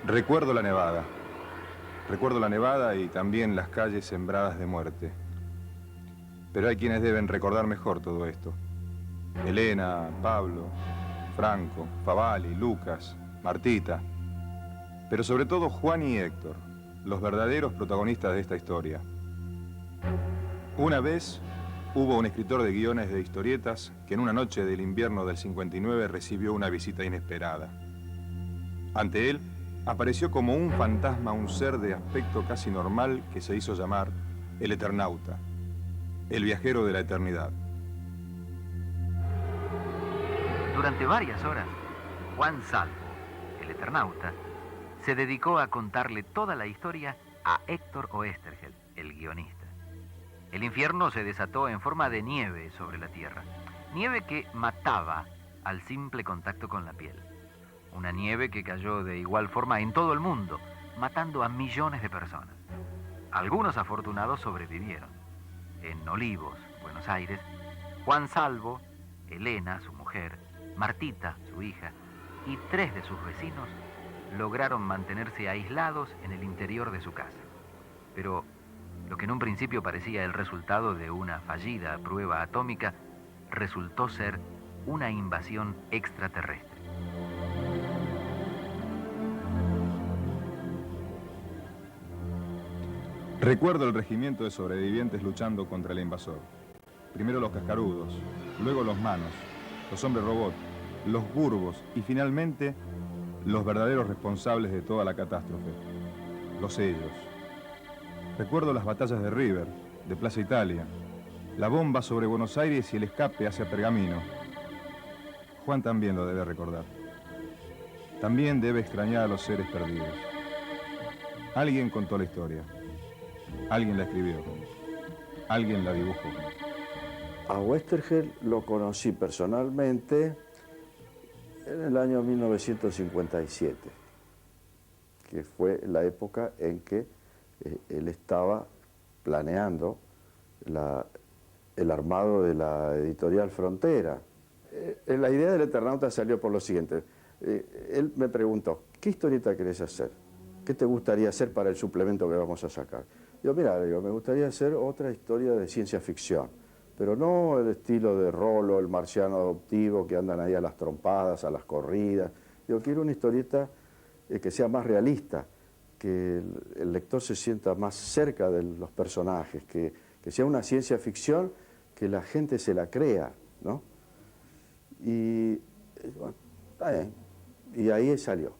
Recuerdo la nevada. Recuerdo la nevada y también las calles sembradas de muerte. Pero hay quienes deben recordar mejor todo esto. Elena, Pablo, Franco, Favalli, Lucas, Martita. Pero sobre todo Juan y Héctor, los verdaderos protagonistas de esta historia. Una vez hubo un escritor de guiones de historietas que en una noche del invierno del 59 recibió una visita inesperada. Ante él apareció como un fantasma un ser de aspecto casi normal que se hizo llamar el Eternauta, el viajero de la eternidad. Durante varias horas, Juan Salvo, el Eternauta, se dedicó a contarle toda la historia a Héctor Oesterheld, el guionista. El infierno se desató en forma de nieve sobre la tierra, nieve que mataba al simple contacto con la piel. Una nieve que cayó de igual forma en todo el mundo, matando a millones de personas. Algunos afortunados sobrevivieron. En Olivos, Buenos Aires, Juan Salvo, Elena, su mujer, Martita, su hija, y 3 de sus vecinos lograron mantenerse aislados en el interior de su casa. Pero lo que en un principio parecía el resultado de una fallida prueba atómica resultó ser una invasión extraterrestre. Recuerdo el regimiento de sobrevivientes luchando contra el invasor. Primero los cascarudos, luego los manos, los hombres robot, los burbos y finalmente los verdaderos responsables de toda la catástrofe, los sellos. Recuerdo las batallas de River, de Plaza Italia, la bomba sobre Buenos Aires y el escape hacia Pergamino. Juan también lo debe recordar. También debe extrañar a los seres perdidos. Alguien contó la historia. Alguien la escribió. Alguien la dibujó. A Oesterheld lo conocí personalmente en el año 1957, que fue la época en que él estaba planeando el armado de la editorial Frontera. La idea del Eternauta salió por lo siguiente. Él me preguntó, ¿qué historieta querés hacer? ¿Qué te gustaría hacer para el suplemento que vamos a sacar? Yo, mira, me gustaría hacer otra historia de ciencia ficción, pero no el estilo de Rolo, el marciano adoptivo, que andan ahí a las trompadas, a las corridas. Yo quiero una historieta que sea más realista, que el lector se sienta más cerca de los personajes, que sea una ciencia ficción que la gente se la crea, ¿no? Y bueno, está bien. Y ahí salió.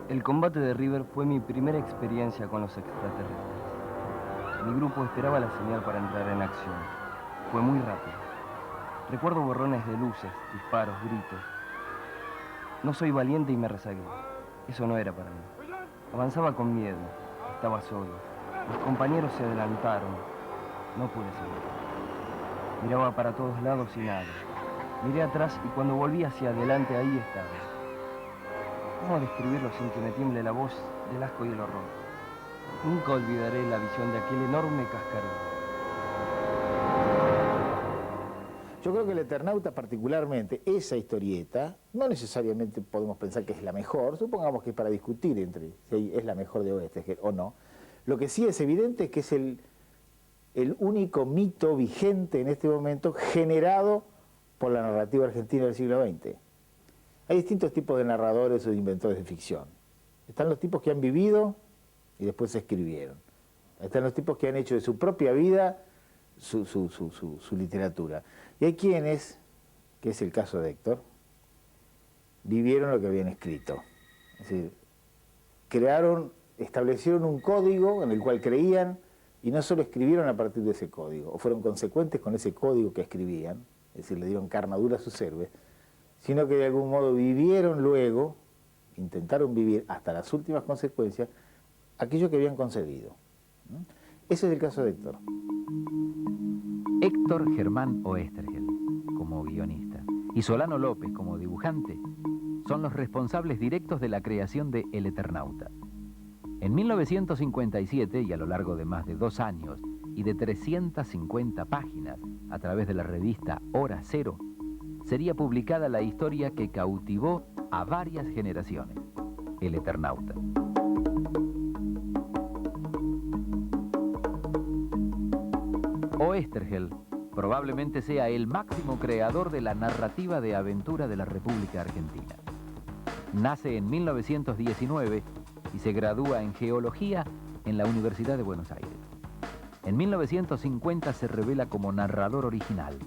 El combate de River fue mi primera experiencia con los extraterrestres. Mi grupo esperaba la señal para entrar en acción. Fue muy rápido. Recuerdo borrones de luces, disparos, gritos. No soy valiente y me rezagué. Eso no era para mí. Avanzaba con miedo. Estaba solo. Los compañeros se adelantaron. No pude seguir. Miraba para todos lados y nada. Miré atrás y cuando volví hacia adelante, ahí estaba. ¿Cómo describirlo sin que me tiemble la voz del asco y el horror? Nunca olvidaré la visión de aquel enorme cascarudo. Yo creo que el Eternauta particularmente, esa historieta, no necesariamente podemos pensar que es la mejor, supongamos que es para discutir entre si es la mejor de Oesterheld o no. Lo que sí es evidente es que es el único mito vigente en este momento generado por la narrativa argentina del siglo XX. Hay distintos tipos de narradores o de inventores de ficción. Están los tipos que han vivido y después se escribieron. Están los tipos que han hecho de su propia vida su literatura. Y hay quienes, que es el caso de Héctor, vivieron lo que habían escrito. Es decir, establecieron un código en el cual creían y no solo escribieron a partir de ese código, o fueron consecuentes con ese código que escribían, es decir, le dieron carnadura a sus héroes, sino que de algún modo vivieron luego, intentaron vivir hasta las últimas consecuencias, aquello que habían concebido. Ese es el caso de Héctor. Héctor Germán Oesterheld, como guionista, y Solano López, como dibujante, son los responsables directos de la creación de El Eternauta. En 1957, y a lo largo de más de 2 años, y de 350 páginas, a través de la revista Hora Cero, sería publicada la historia que cautivó a varias generaciones. El Eternauta. Oesterheld probablemente sea el máximo creador de la narrativa de aventura de la República Argentina. Nace en 1919 y se gradúa en Geología en la Universidad de Buenos Aires. En 1950 se revela como narrador original,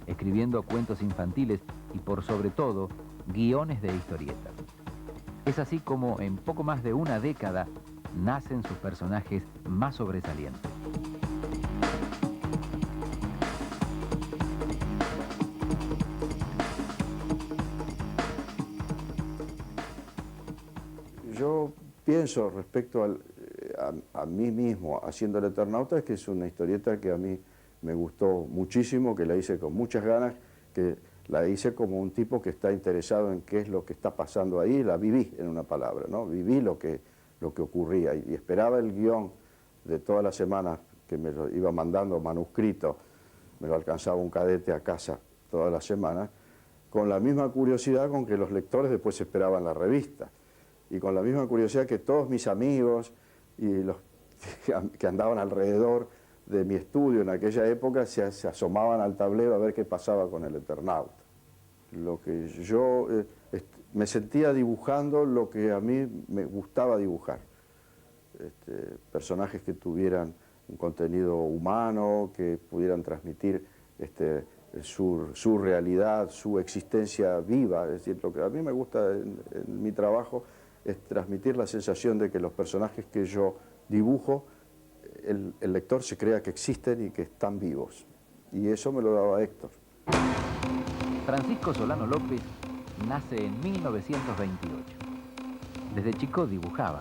escribiendo cuentos infantiles y, por sobre todo, guiones de historietas. Es así como en poco más de una década nacen sus personajes más sobresalientes. Yo pienso respecto a mí mismo haciendo El Eternauta, es que es una historieta que a mí me gustó muchísimo, que la hice con muchas ganas, que la hice como un tipo que está interesado en qué es lo que está pasando ahí, la viví en una palabra, ¿no? Viví lo que ocurría y esperaba el guión de todas las semanas que me lo iba mandando manuscrito, me lo alcanzaba un cadete a casa todas las semanas, con la misma curiosidad con que los lectores después esperaban la revista. Y con la misma curiosidad que todos mis amigos y los que andaban alrededor de mi estudio en aquella época se asomaban al tablero a ver qué pasaba con El Eternauta. Lo que yo me sentía dibujando lo que a mí me gustaba dibujar. Personajes que tuvieran un contenido humano, que pudieran transmitir su realidad, su existencia viva. Es decir, lo que a mí me gusta en mi trabajo es transmitir la sensación de que los personajes que yo dibujo, el lector se crea que existen y que están vivos. Y eso me lo daba Héctor. Francisco Solano López nace en 1928. Desde chico dibujaba.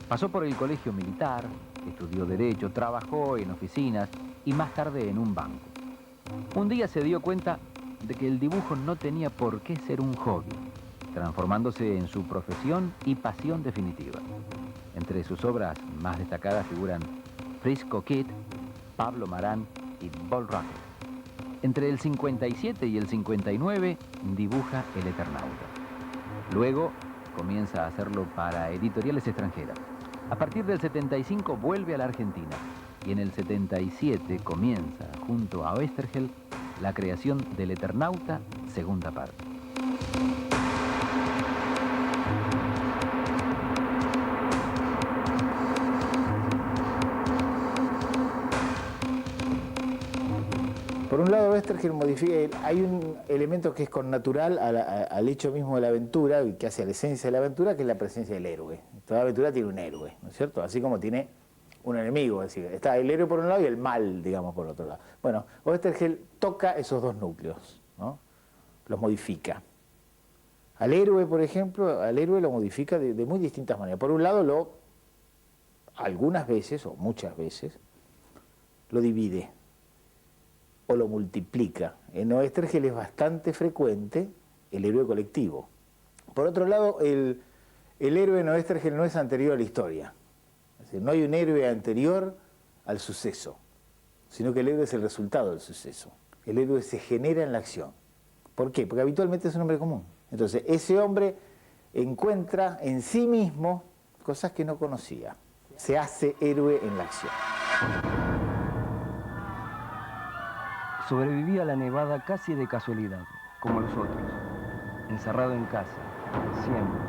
Pasó por el colegio militar, estudió Derecho, trabajó en oficinas y más tarde en un banco. Un día se dio cuenta de que el dibujo no tenía por qué ser un hobby, transformándose en su profesión y pasión definitiva. Entre sus obras más destacadas figuran Frisco Kid, Pablo Marán y Bull Rocket. Entre el 57 y el 59 dibuja El Eternauta. Luego comienza a hacerlo para editoriales extranjeras. A partir del 75 vuelve a la Argentina y en el 77 comienza, junto a Oesterheld, la creación del Eternauta, segunda parte. Por un lado, Oesterheld modifica, hay un elemento que es connatural al hecho mismo de la aventura, y que hace a la esencia de la aventura, que es la presencia del héroe. Toda aventura tiene un héroe, ¿no es cierto? Así como tiene un enemigo, es decir, está el héroe por un lado y el mal, digamos, por otro lado. Bueno, Oesterheld toca esos dos núcleos, ¿no? Los modifica. Al héroe, por ejemplo, al héroe lo modifica de muy distintas maneras. Por un lado, algunas veces, o muchas veces, lo divide o lo multiplica. En Oesterheld es bastante frecuente el héroe colectivo. Por otro lado, el héroe en Oesterheld no es anterior a la historia. Es decir, no hay un héroe anterior al suceso, sino que el héroe es el resultado del suceso. El héroe se genera en la acción. ¿Por qué? Porque habitualmente es un hombre común. Entonces, ese hombre encuentra en sí mismo cosas que no conocía. Se hace héroe en la acción. Sobreviví a la nevada casi de casualidad, como los otros. Encerrado en casa, siempre,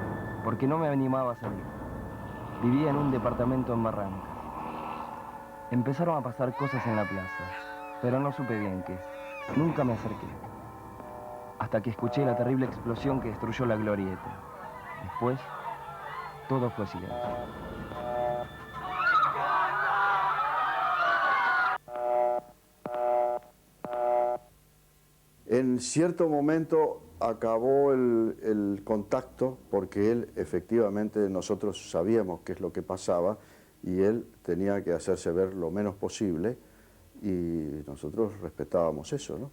porque no me animaba a salir. Vivía en un departamento en Barrancas. Empezaron a pasar cosas en la plaza, pero no supe bien qué. Nunca me acerqué. Hasta que escuché la terrible explosión que destruyó la glorieta. Después, todo fue silencio. En cierto momento acabó el contacto porque él, efectivamente, nosotros sabíamos qué es lo que pasaba y él tenía que hacerse ver lo menos posible y nosotros respetábamos eso, ¿no?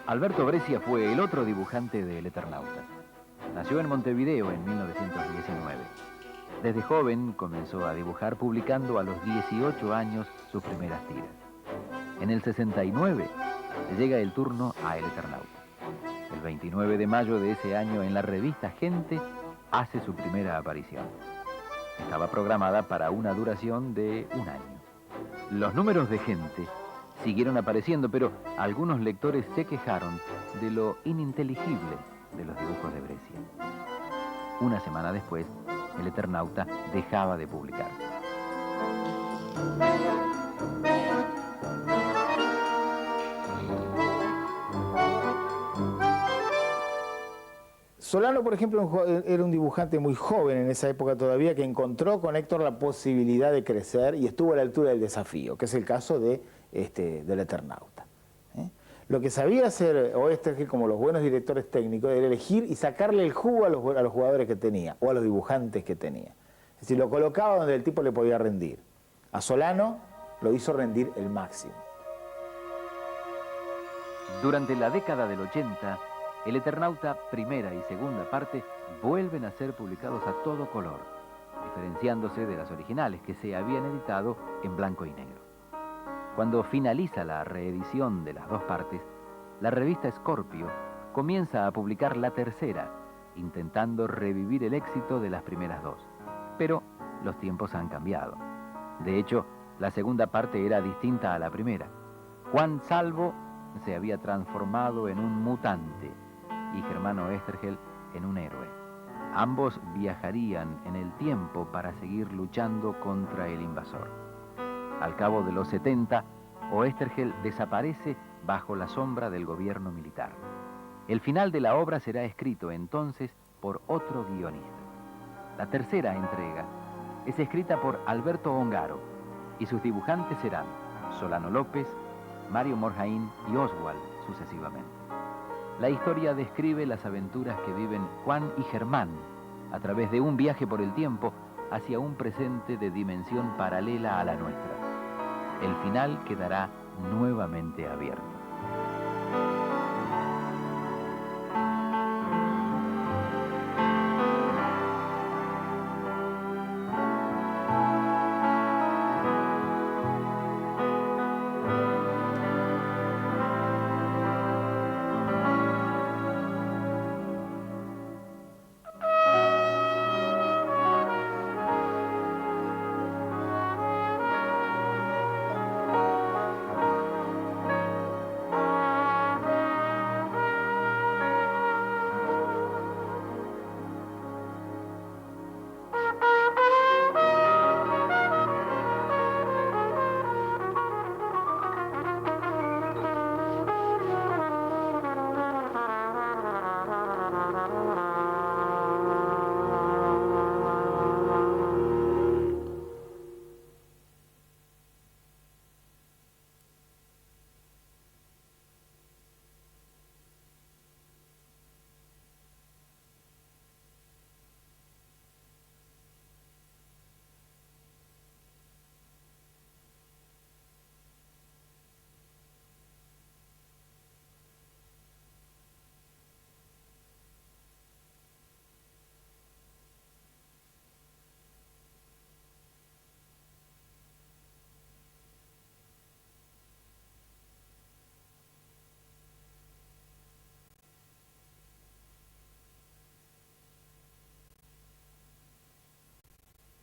Alberto Brescia fue el otro dibujante de El Eternauta. Nació en Montevideo en 1919. Desde joven comenzó a dibujar, publicando a los 18 años sus primeras tiras. En el 69 le llega el turno a El Eternauta. El 29 de mayo de ese año en la revista Gente hace su primera aparición. Estaba programada para una duración de un año. Los números de Gente siguieron apareciendo, pero algunos lectores se quejaron de lo ininteligible de los dibujos de Brescia. Una semana después, el Eternauta dejaba de publicarse. Solano, por ejemplo, era un dibujante muy joven en esa época todavía, que encontró con Héctor la posibilidad de crecer y estuvo a la altura del desafío, que es el caso del Eternauta. Lo que sabía hacer Oestergel, como los buenos directores técnicos, era elegir y sacarle el jugo a los jugadores que tenía, o a los dibujantes que tenía. Es decir, lo colocaba donde el tipo le podía rendir. A Solano lo hizo rendir el máximo. Durante la década del 80, el Eternauta, primera y segunda parte, vuelven a ser publicados a todo color, diferenciándose de las originales que se habían editado en blanco y negro. Cuando finaliza la reedición de las dos partes, la revista Scorpio comienza a publicar la tercera, intentando revivir el éxito de las primeras dos. Pero los tiempos han cambiado. De hecho, la segunda parte era distinta a la primera. Juan Salvo se había transformado en un mutante y Germán Oestergel en un héroe. Ambos viajarían en el tiempo para seguir luchando contra el invasor. Al cabo de los 70, Oestergel desaparece bajo la sombra del gobierno militar. El final de la obra será escrito entonces por otro guionista. La tercera entrega es escrita por Alberto Ongaro y sus dibujantes serán Solano López, Mario Morjaín y Oswald sucesivamente. La historia describe las aventuras que viven Juan y Germán a través de un viaje por el tiempo hacia un presente de dimensión paralela a la nuestra. El final quedará nuevamente abierto.